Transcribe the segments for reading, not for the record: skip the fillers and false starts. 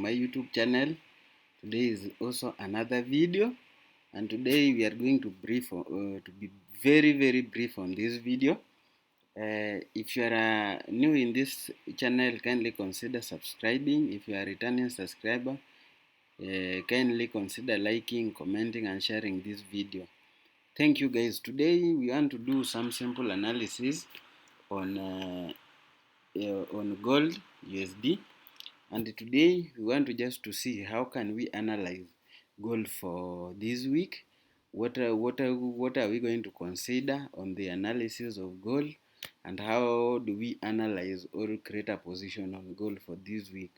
my YouTube channel. Today is also another video, and today we are going to be very brief on this video. If you are new in this channel, kindly consider subscribing. If you are a returning subscriber, kindly consider liking, commenting and sharing this video. Thank you guys. Today we want to do some simple analysis on gold USD. And today we want to just to see how can we analyze gold for this week. What are we going to consider on the analysis of gold, and how do we analyze or create a position on gold for this week?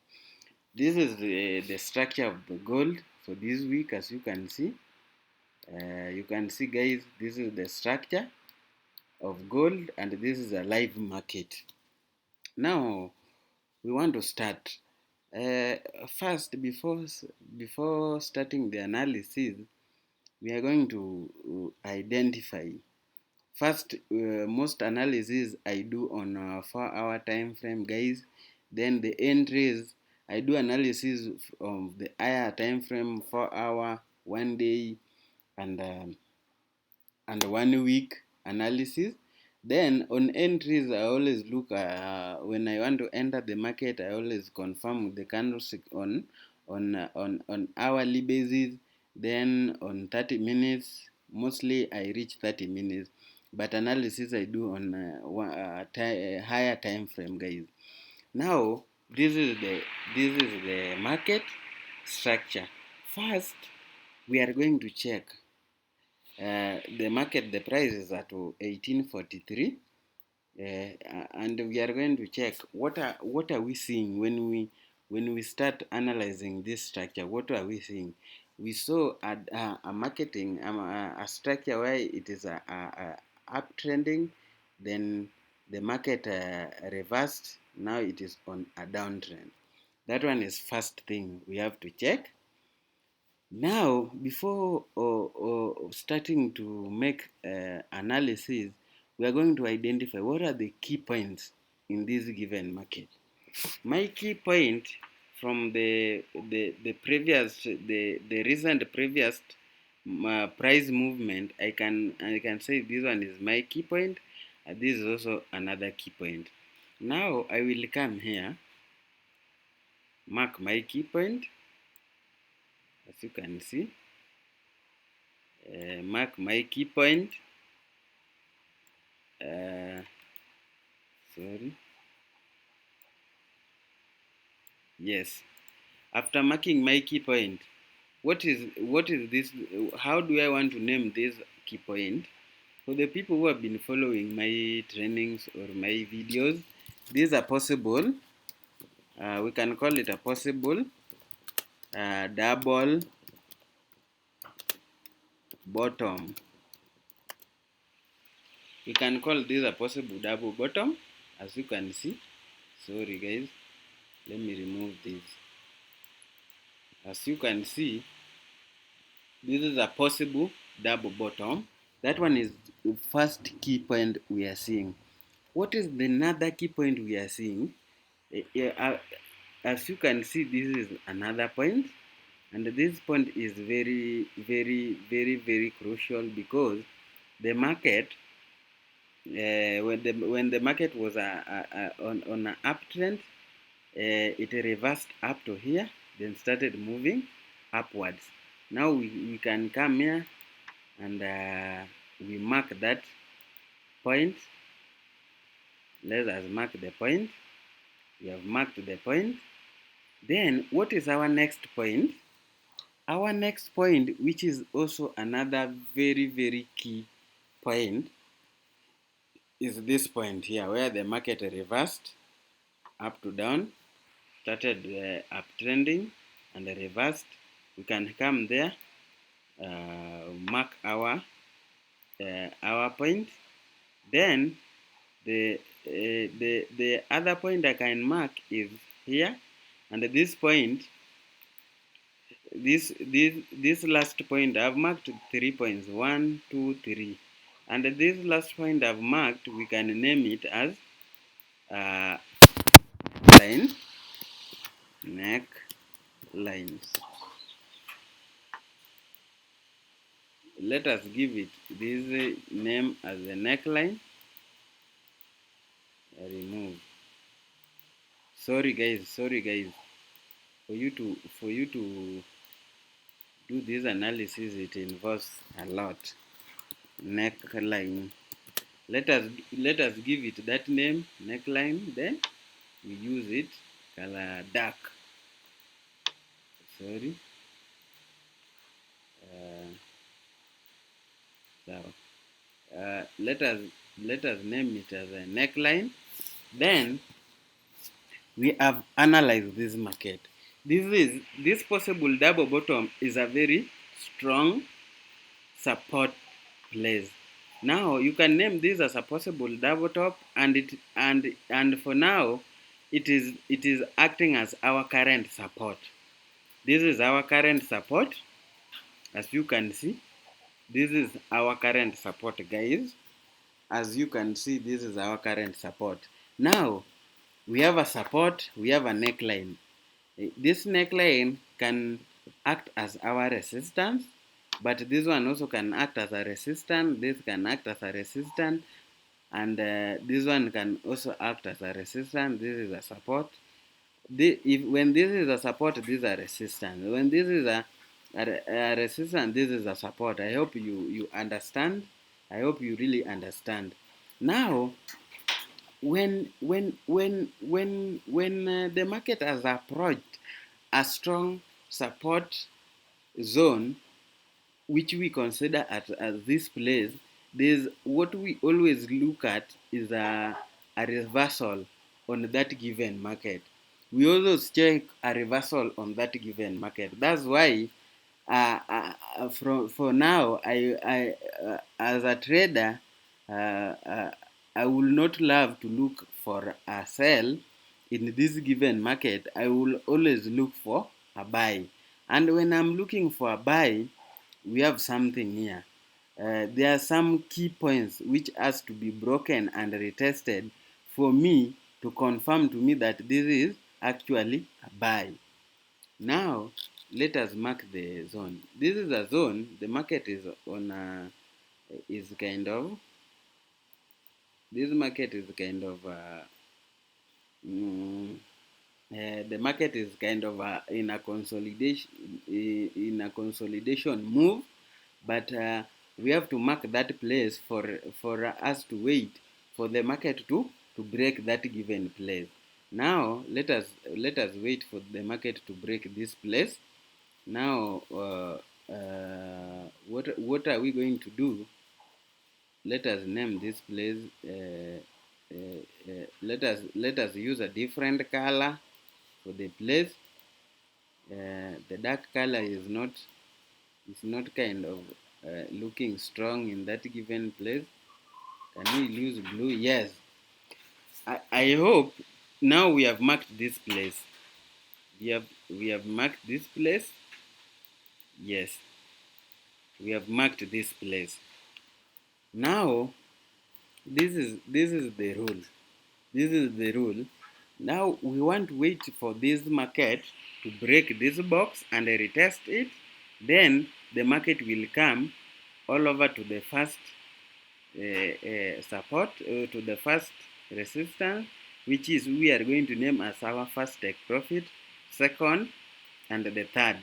This is the structure of the gold for this week. As you can see, guys, this is the structure of gold, and this is a live market. Now we want to start. First, before starting the analysis, we are going to identify. First, most analysis I do on a 4-hour time frame, guys. Then the entries, I do analysis of the higher time frame, 4-hour, 1 day, and 1 week analysis. Then on entries, I always look when I want to enter the market, I always confirm the candlestick on hourly basis. Then on 30 minutes, mostly I reach 30 minutes, but analysis I do on higher time frame, guys. Now this is the market structure. First, we are going to check the market. The price is at 1843, and we are going to check what are we seeing when we start analyzing this structure. What are we seeing? We saw a marketing a structure where it is a uptrending, then the market reversed. Now it is on a downtrend. That one is first thing we have to check. Now, before starting to make analysis, we are going to identify what are the key points in this given market. My key point from the recent previous price movement, I can say this one is my key point. This is also another key point. Now I will come here, mark my key point. As you can see, mark my key point. Yes. After marking my key point, what is this? How do I want to name this key point? For the people who have been following my trainings or my videos, these are possible. We can call it a possible double bottom. We can call this a possible double bottom. As you can see, sorry guys, let me remove this. As you can see, this is a possible double bottom. That one is the first key point we are seeing. What is the another key point we are seeing? As you can see, this is another point, and this point is very crucial, because the market, when the market was on an uptrend, it reversed up to here, then started moving upwards. Now we can come here and we mark that point. Let us mark the point. We have marked the point. Then what is our next point? Our next point, which is also another very key point, is this point here, where the market reversed up to down, started uptrending and reversed. We can come there, mark our point. Then the other point I can mark is here, and this point, this last point I've marked 3 points, 1, 2, 3, and this last point I've marked, we can name it as line, neck, necklines. Let us give it this name as a neckline. Remove. Sorry guys. For you to do this analysis, it involves a lot. Neckline. Let us give it that name, neckline. Then we use it color dark. Sorry. So let us name it as a neckline. Then we have analyzed this market. This possible double bottom is a very strong support place. Now you can name this as a possible double top, and for now it is acting as our current support. This is our current support, as you can see. This is our current support, guys. As you can see, this is our current support. Now we have a support, we have a neckline. This neckline can act as our resistance, but this one also can act as a resistance. This can act as a resistance, and this one can also act as a resistance. This is a support. When this is a support, this is a resistance. When this is a resistance, this is a support. I hope you understand. I hope you really understand. Now, when the market has approached a strong support zone, which we consider as this place, there's what we always look at is a reversal on that given market. We always check a reversal on that given market. That's why for now, as a trader, uh, uh, I will not love to look for a sell in this given market. I will always look for a buy. And when I'm looking for a buy, we have something here. There are some key points which has to be broken and retested for me to confirm to me that this is actually a buy. Now, let us mark the zone. This is a zone. The market is on a, is kind of, this market is kind of, mm, the market is kind of in a consolidation move, but we have to mark that place for us to wait for the market to break that given place. Now let us wait for the market to break this place. Now what are we going to do? Let us name this place. Let us use a different color for the place. The dark color is not kind of looking strong in that given place. Can we use blue? Yes. I hope now we have marked this place. We have marked this place. Yes. We have marked this place. Now this is the rule. This is the rule. Now we want to wait for this market to break this box and retest it. Then the market will come all over to the first support, to the first resistance, which is we are going to name as our first take profit, second, and the third,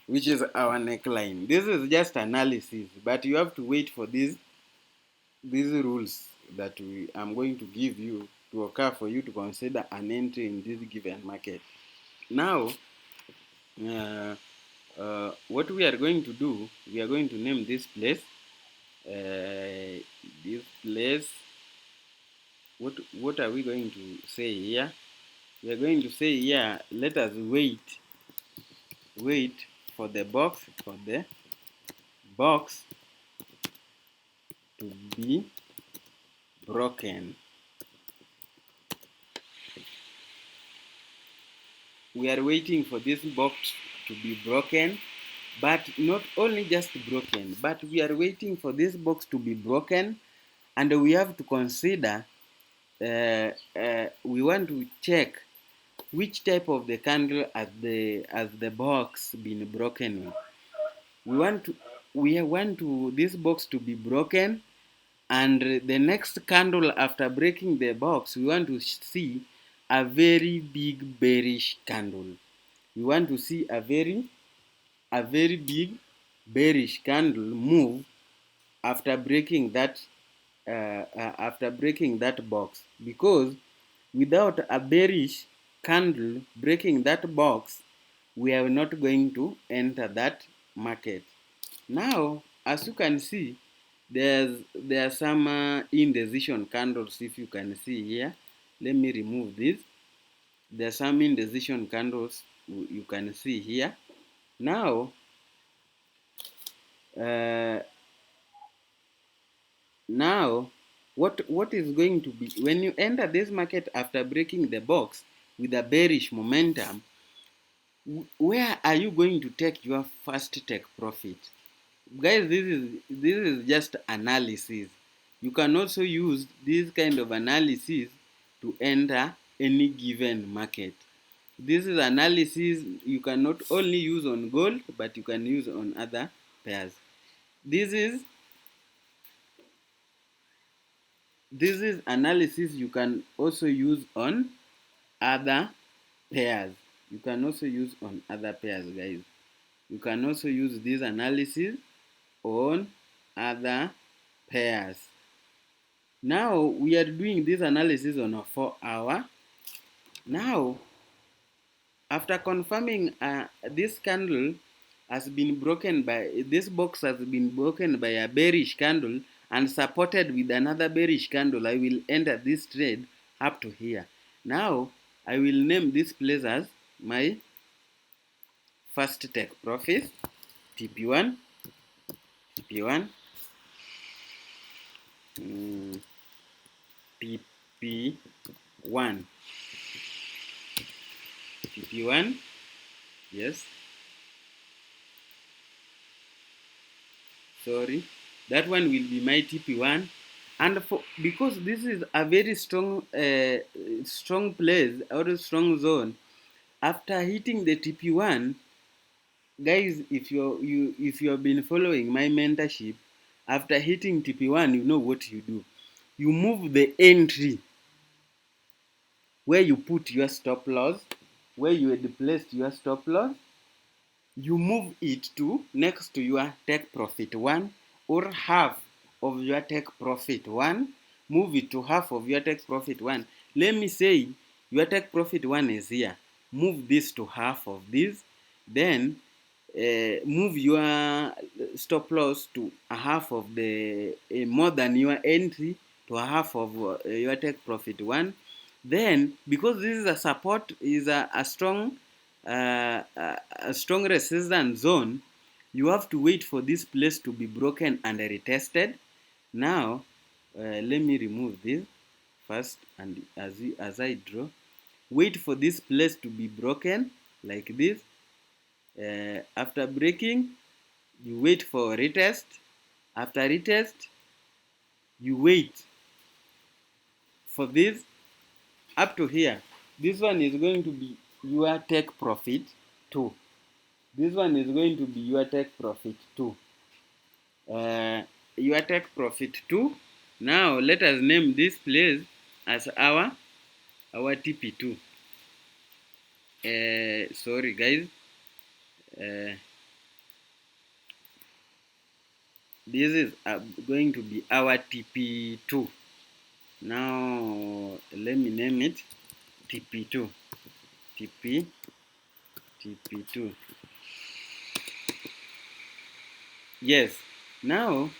which is our neckline. This is just analysis, but you have to wait for these rules that I'm going to give you to occur for you to consider an entry in this given market. Now, what we are going to do, we are going to name this place. This place. What are we going to say here? We are going to say here. Let us wait for the box to be broken. We are waiting for this box to be broken, but not only just broken, but we are waiting for this box to be broken, and we have to consider, we want to check which type of the candle has the box been broken with. We want to this box to be broken, and the next candle after breaking the box, we want to see a very big bearish candle. We want to see a very big bearish candle move after breaking that box, because without a bearish candle breaking that box, we are not going to enter that market. Now, as you can see, there are some indecision candles. If you can see here, let me remove this. There are some indecision candles you can see here. Now, uh, now, what is going to be when you enter this market after breaking the box with a bearish momentum? Where are you going to take your first take profit? Guys, this is just analysis. You can also use this kind of analysis to enter any given market. This is analysis you can not only use on gold, but you can use on other pairs. This is analysis you can also use on other pairs. You can also use on other pairs, guys. You can also use this analysis on other pairs. Now we are doing this analysis on a 4-hour. Now, after confirming this candle has been broken by this box has been broken by a bearish candle and supported with another bearish candle, I will enter this trade up to here. Now I will name this place as my first take profit, TP1, TP1, TP1, TP1, yes, sorry, that one will be my TP1. And because this is a very strong place or a strong zone, after hitting the TP1, guys, if you have been following my mentorship, after hitting TP1, you know what you do. You move the entry where you put your stop loss, where you had placed your stop loss, you move it to next to your take profit 1 or half of your take profit 1. Move it to half of your take profit 1. Let me say your take profit 1 is here. Move this to half of this. Then move your stop loss to a half of the more than your entry to a half of your take profit 1. Then, because this is a support, is a strong resistance zone, you have to wait for this place to be broken and retested. Now, let me remove this first, and as I draw, wait for this place to be broken like this. After breaking, you wait for retest. After retest, you wait for this up to here. This one is going to be your take profit 2. This one is going to be your take profit 2. Your take profit 2. Now let us name this place as our TP2. Sorry guys. This is going to be our TP2. Now let me name it TP2. TP2. Yes. Now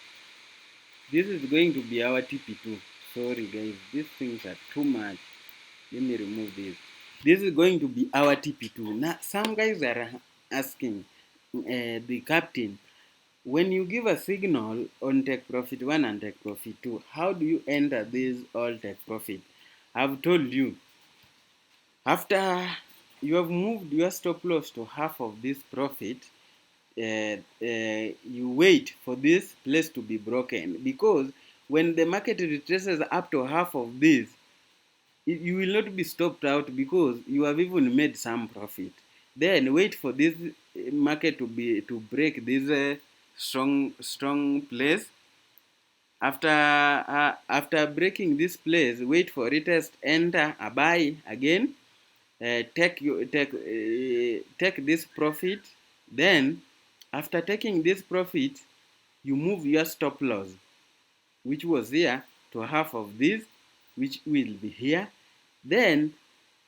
this is going to be our TP2. Sorry guys, these things are too much. Let me remove this. This is going to be our TP2. Now some guys are asking the captain, when you give a signal on take profit 1 and take profit 2, how do you enter this all take profit? I've told you, after you have moved your stop loss to half of this profit, you wait for this place to be broken, because when the market retraces up to half of this, you will not be stopped out because you have even made some profit. Then wait for this market to break this strong place. After breaking this place, wait for retest, enter a buy again, take this profit. Then after taking this profit, you move your stop loss, which was here, to half of this, which will be here. Then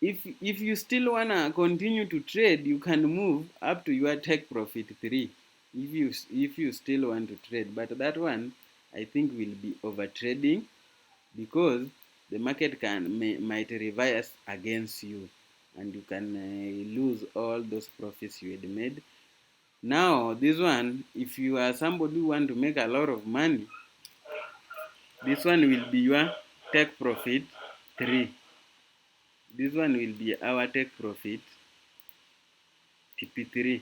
if you still wanna continue to trade, you can move up to your take profit 3 if you still want to trade. But that one I think will be over trading, because the market might reverse against you, and you can lose all those profits you had made. Now this one, if you are somebody who want to make a lot of money, this one will be your take profit 3. This one will be our take profit TP3.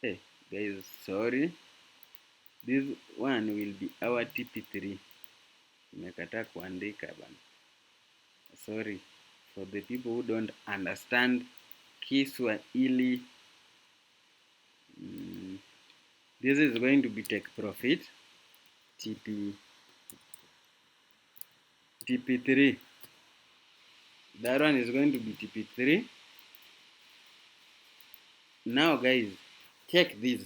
Hey guys, sorry, this one will be our TP3. Nimekataa kuandika bana, sorry for the people who don't understand Kiswahili. This is going to be take profit TP3. That one is going to be TP3. Now guys, check this.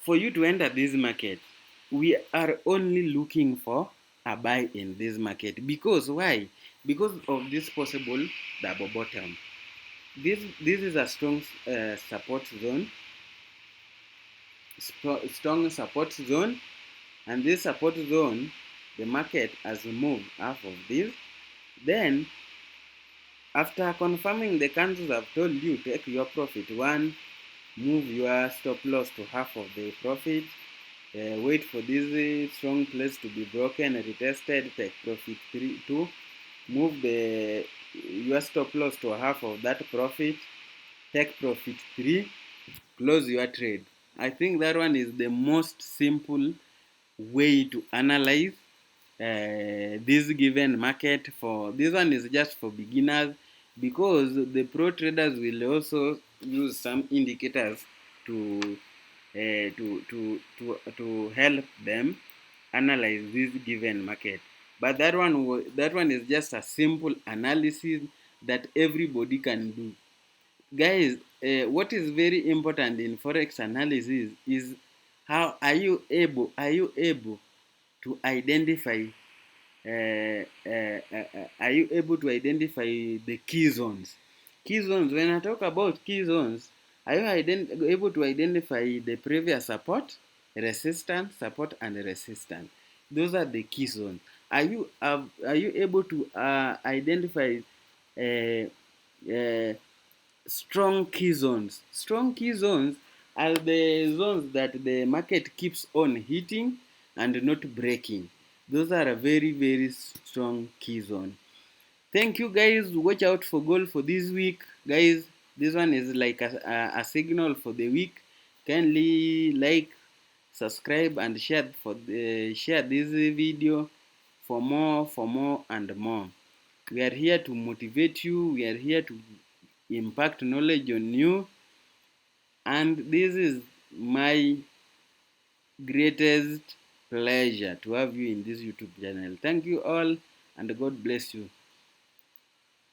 For you to enter this market, we are only looking for a buy in this market. Because why? Because of this possible double bottom. This is a strong support zone. Strong support zone, and this support zone, the market has moved half of this. Then after confirming the candles I've told you, take your profit 1, move your stop loss to half of the profit, wait for this strong place to be broken, retested, take profit 2, move your stop loss to half of that profit, take profit 3, close your trade. I think that one is the most simple way to analyze this given market. For this one is just for beginners, because the pro traders will also use some indicators to help them analyze this given market. But that one is just a simple analysis that everybody can do. Guys, what is very important in forex analysis is how are you able to identify are you able to identify the key zones? Key zones, when I talk about key zones, are you able to identify the previous support, resistance, support, and resistance? Those are the key zones. Are you able to identify uh, uh, strong key zones? Strong key zones are the zones that the market keeps on hitting and not breaking. Those are a very, very strong key zone. Thank you guys. Watch out for goal for this week. Guys, this one is like a signal for the week. Kindly like, subscribe, and share this video for more and more. We are here to motivate you. We are here to impact knowledge on you. And this is my greatest pleasure to have you in this YouTube channel. Thank you all, and God bless you.